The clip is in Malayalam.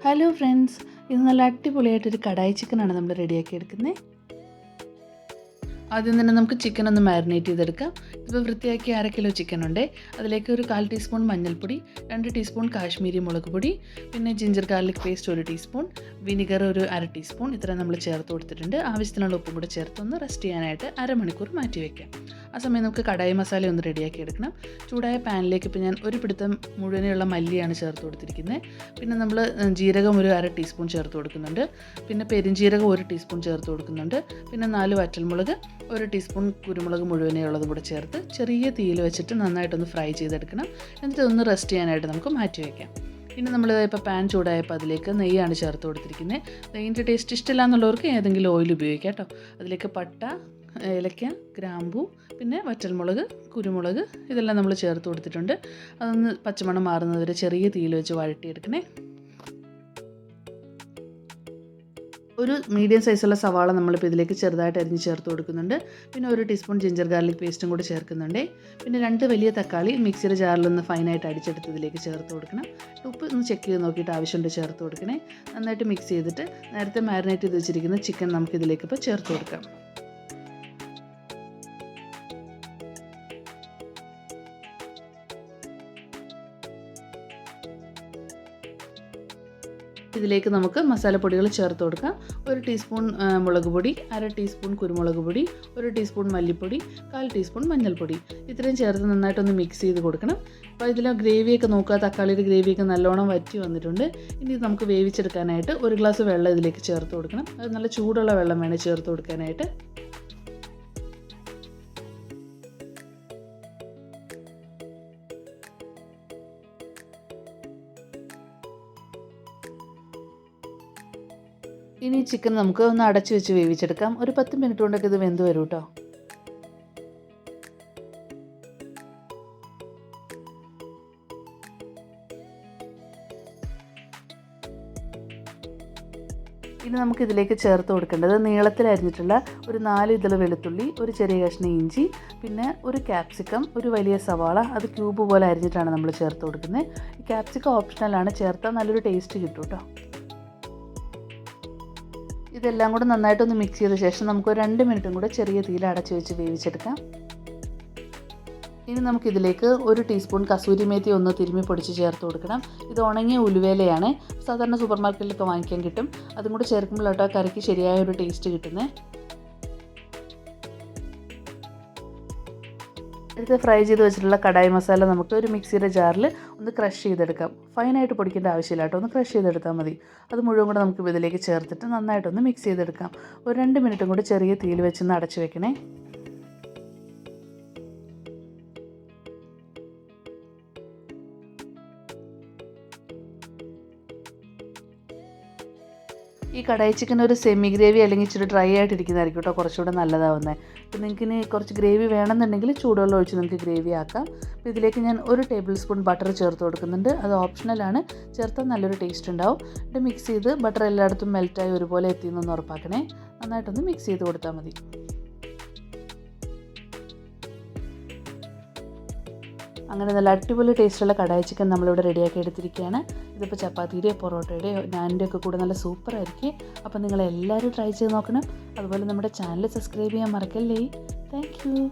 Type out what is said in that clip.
ഹലോ ഫ്രണ്ട്സ്, ഇത് നല്ല അടിപൊളിയായിട്ടൊരു കടായി ചിക്കനാണ് നമ്മൾ റെഡിയാക്കി എടുക്കുന്നത്. ആദ്യം തന്നെ നമുക്ക് ചിക്കൻ ഒന്ന് മാരിനേറ്റ് ചെയ്തെടുക്കാം. ഇപ്പോൾ വൃത്തിയാക്കി 1/2 കിലോ ചിക്കൻ ഉണ്ട്. അതിലേക്ക് ഒരു 1/4 ടീസ്പൂൺ മഞ്ഞൾപ്പൊടി, 2 ടീസ്പൂൺ കാശ്മീരി മുളക് പൊടി, പിന്നെ ginger garlic paste 1 teaspoon, vinegar ഒരു 1/2 ടീസ്പൂൺ ഇത്രയും നമ്മൾ ചേർത്ത് കൊടുത്തിട്ടുണ്ട്. ആവശ്യത്തിനുള്ള ഉപ്പും കൂടെ ചേർത്തൊന്ന് റെസ്റ്റ് ചെയ്യാനായിട്ട് 1/2 മണിക്കൂർ മാറ്റി വയ്ക്കാം. ആ സമയം നമുക്ക് കടായി മസാല ഒന്ന് റെഡിയാക്കി എടുക്കണം. ചൂടായ പാനിലേക്ക് ഇപ്പോൾ ഞാൻ ഒരു പിടുത്തം മുഴുവനെയുള്ള മല്ലിയാണ് ചേർത്ത് കൊടുത്തിരിക്കുന്നത്. പിന്നെ നമ്മൾ ജീരകം ഒരു 1/2 ടീസ്പൂൺ ചേർത്ത് കൊടുക്കുന്നുണ്ട്. പിന്നെ പെരിഞ്ജീരകം 1 ടീസ്പൂൺ ചേർത്ത് കൊടുക്കുന്നുണ്ട്. പിന്നെ 4 വറ്റൽമുളക്, 1 ടീസ്പൂൺ കുരുമുളക് മുഴുവനെയുള്ളതും കൂടെ ചേർത്ത് ചെറിയ തീയിൽ വെച്ചിട്ട് നന്നായിട്ടൊന്ന് ഫ്രൈ ചെയ്തെടുക്കണം. എന്നിട്ട് ഒന്ന് റെസ്റ്റ് ചെയ്യാനായിട്ട് നമുക്ക് മാറ്റി വയ്ക്കാം. പിന്നെ നമ്മൾ ഇപ്പോൾ പാൻ ചൂടായപ്പോൾ അതിലേക്ക് നെയ്യാണ് ചേർത്ത് കൊടുത്തിരിക്കുന്നത്. നെയ്യിൻ്റെ ടേസ്റ്റ് ഇഷ്ടമില്ല എന്നുള്ളവർക്ക് ഏതെങ്കിലും ഓയിൽ ഉപയോഗിക്കാം കേട്ടോ. അതിലേക്ക് പട്ട, ഏലക്ക, ഗ്രാമ്പൂ, പിന്നെ വറ്റൽമുളക്, കുരുമുളക് ഇതെല്ലാം നമ്മൾ ചേർത്ത് കൊടുത്തിട്ടുണ്ട്. അതൊന്ന് പച്ചമണം മാറുന്നത് വരെ ചെറിയ തീയിൽ വെച്ച് വഴട്ടിയെടുക്കണേ. ഒരു മീഡിയം സൈസുള്ള സവാള നമ്മളിപ്പോൾ ഇതിലേക്ക് ചെറുതായിട്ട് അരിഞ്ഞ് ചേർത്ത് കൊടുക്കുന്നുണ്ട്. പിന്നെ 1 ടീസ്പൂൺ ജിഞ്ചർ ഗാർലിക് പേസ്റ്റും കൂടി ചേർക്കുന്നുണ്ട്. പിന്നെ 2 വലിയ തക്കാളി മിക്സിയുടെ ജാറിലൊന്ന് ഫൈനായിട്ട് അടിച്ചെടുത്ത് ഇതിലേക്ക് ചേർത്ത് കൊടുക്കണം. ഉപ്പ് ഒന്ന് ചെക്ക് ചെയ്ത് നോക്കിയിട്ട് ആവശ്യമുണ്ട് ചേർത്ത് കൊടുക്കണേ. നന്നായിട്ട് മിക്സ് ചെയ്തിട്ട് നേരത്തെ മാരിനേറ്റ് ചെയ്ത് വെച്ചിരിക്കുന്ന ചിക്കൻ നമുക്കിതിലേക്ക് ഇപ്പോൾ ചേർത്ത് കൊടുക്കാം. ഇതിലേക്ക് നമുക്ക് മസാലപ്പൊടികൾ ചേർത്ത് കൊടുക്കാം. 1 ടീസ്പൂൺ മുളക് പൊടി, 1/2 ടീസ്പൂൺ കുരുമുളക് പൊടി, 1 ടീസ്പൂൺ മല്ലിപ്പൊടി, 1/4 ടീസ്പൂൺ മഞ്ഞൾപ്പൊടി ഇത്രയും ചേർത്ത് നന്നായിട്ടൊന്ന് മിക്സ് ചെയ്ത് കൊടുക്കണം. അപ്പോൾ ഇതിൽ ഗ്രേവിയൊക്കെ നോക്കുക, തക്കാളിയുടെ ഗ്രേവിയൊക്കെ നല്ലോണം വറ്റി വന്നിട്ടുണ്ട്. ഇനി നമുക്ക് വേവിച്ചെടുക്കാനായിട്ട് 1 ഗ്ലാസ് വെള്ളം ഇതിലേക്ക് ചേർത്ത് കൊടുക്കണം. അത് നല്ല ചൂടുള്ള വെള്ളം വേണം ചേർത്ത് കൊടുക്കാനായിട്ട്. ഇനി ചിക്കൻ നമുക്ക് ഒന്ന് അടച്ച് വെച്ച് വേവിച്ചെടുക്കാം. ഒരു 10 മിനിറ്റ് കൊണ്ടൊക്കെ ഇത് വെന്ത് വരും കേട്ടോ. ഇനി നമുക്കിതിലേക്ക് ചേർത്ത് കൊടുക്കേണ്ടത് നീളത്തിൽ അരിഞ്ഞിട്ടുള്ള ഒരു 4 ഇതൾ വെളുത്തുള്ളി, ഒരു ചെറിയ കഷ്ണം ഇഞ്ചി, പിന്നെ ഒരു ക്യാപ്സിക്കം, ഒരു വലിയ സവാള, അത് ക്യൂബ് പോലെ അരിഞ്ഞിട്ടാണ് നമ്മൾ ചേർത്ത് കൊടുക്കുന്നത്. ഈ ക്യാപ്സിക്കം ഓപ്ഷണലാണ്, ചേർത്താൽ നല്ലൊരു ടേസ്റ്റ് കിട്ടും കേട്ടോ. ഇതെല്ലാം കൂടെ നന്നായിട്ടൊന്ന് മിക്സ് ചെയ്ത ശേഷം നമുക്ക് 2 മിനിറ്റും കൂടെ ചെറിയ തീയിൽ അടച്ച് വെച്ച് വേവിച്ചെടുക്കാം. ഇനി നമുക്കിതിലേക്ക് 1 ടീസ്പൂൺ കസൂരി മേത്തി ഒന്ന് തിരുമ്മി പൊടിച്ച് ചേർത്ത് കൊടുക്കണം. ഇത് ഉണങ്ങിയ ഉലുവേലയാണ്, സാധാരണ സൂപ്പർ മാർക്കറ്റിലൊക്കെ വാങ്ങിക്കാൻ കിട്ടും. അതും കൂടെ ചേർക്കുമ്പോഴാട്ടോ കറിക്ക് ശരിയായ ഒരു ടേസ്റ്റ് കിട്ടുന്നത്. എടുത്ത് ഫ്രൈ ചെയ്ത് വെച്ചിട്ടുള്ള കടായി മസാല നമുക്ക് ഒരു മിക്സിയുടെ ജാറിൽ ഒന്ന് ക്രഷ് ചെയ്തെടുക്കാം. ഫൈനായിട്ട് പൊടിക്കേണ്ട ആവശ്യമില്ല കേട്ടോ, ഒന്ന് ക്രഷ് ചെയ്തെടുത്താൽ മതി. അത് മുഴുവൻ കൂടെ നമുക്ക് ഇതിലേക്ക് ചേർത്തിട്ട് നന്നായിട്ടൊന്ന് മിക്സ് ചെയ്തെടുക്കാം. ഒരു 2 മിനിറ്റും കൂടി ചെറിയ തീയിൽ വെച്ചൊന്ന് അടച്ചു വെക്കണേ. ഈ കടായി ചിക്കൻ ഒരു സെമി ഗ്രേവി അല്ലെങ്കിൽ ഇച്ചിരി ഡ്രൈ ആയിട്ടിരിക്കുന്നതായിരിക്കും കേട്ടോ കുറച്ചുകൂടെ നല്ലതാവുന്നത്. അപ്പോൾ നിങ്ങൾക്ക് ഇനി കുറച്ച് ഗ്രേവി വേണമെന്നുണ്ടെങ്കിൽ ചൂടുവെള്ളം ഒഴിച്ച് നിങ്ങൾക്ക് ഗ്രേവി ആക്കാം. അപ്പോൾ ഇതിലേക്ക് ഞാൻ 1 ടേബിൾ സ്പൂൺ ബട്ടർ ചേർത്ത് കൊടുക്കുന്നുണ്ട്. അത് ഓപ്ഷണലാണ്, ചേർത്താൽ നല്ലൊരു ടേസ്റ്റ് ഉണ്ടാവും. ഇത് മിക്സ് ചെയ്ത് ബട്ടർ എല്ലായിടത്തും മെൽറ്റായി ഒരുപോലെ എത്തിയെന്നൊന്ന് ഉറപ്പാക്കണേ. നന്നായിട്ടൊന്ന് മിക്സ് ചെയ്ത് കൊടുത്താൽ മതി. അങ്ങനെ നല്ല അടിപൊളി ടേസ്റ്റുള്ള കടായി ചിക്കൻ നമ്മളിവിടെ റെഡിയാക്കി എടുത്തിരിക്കുകയാണ്. ഇതിപ്പോൾ ചപ്പാത്തിയുടെയോ പൊറോട്ടയുടെയോ നാനിൻ്റെ ഒക്കെ കൂടെ നല്ല സൂപ്പറായിരിക്കും. അപ്പോൾ നിങ്ങളെല്ലാവരും ട്രൈ ചെയ്ത് നോക്കണം. അതുപോലെ നമ്മുടെ ചാനൽ സബ്സ്ക്രൈബ് ചെയ്യാൻ മറക്കല്ലേ. Thank you.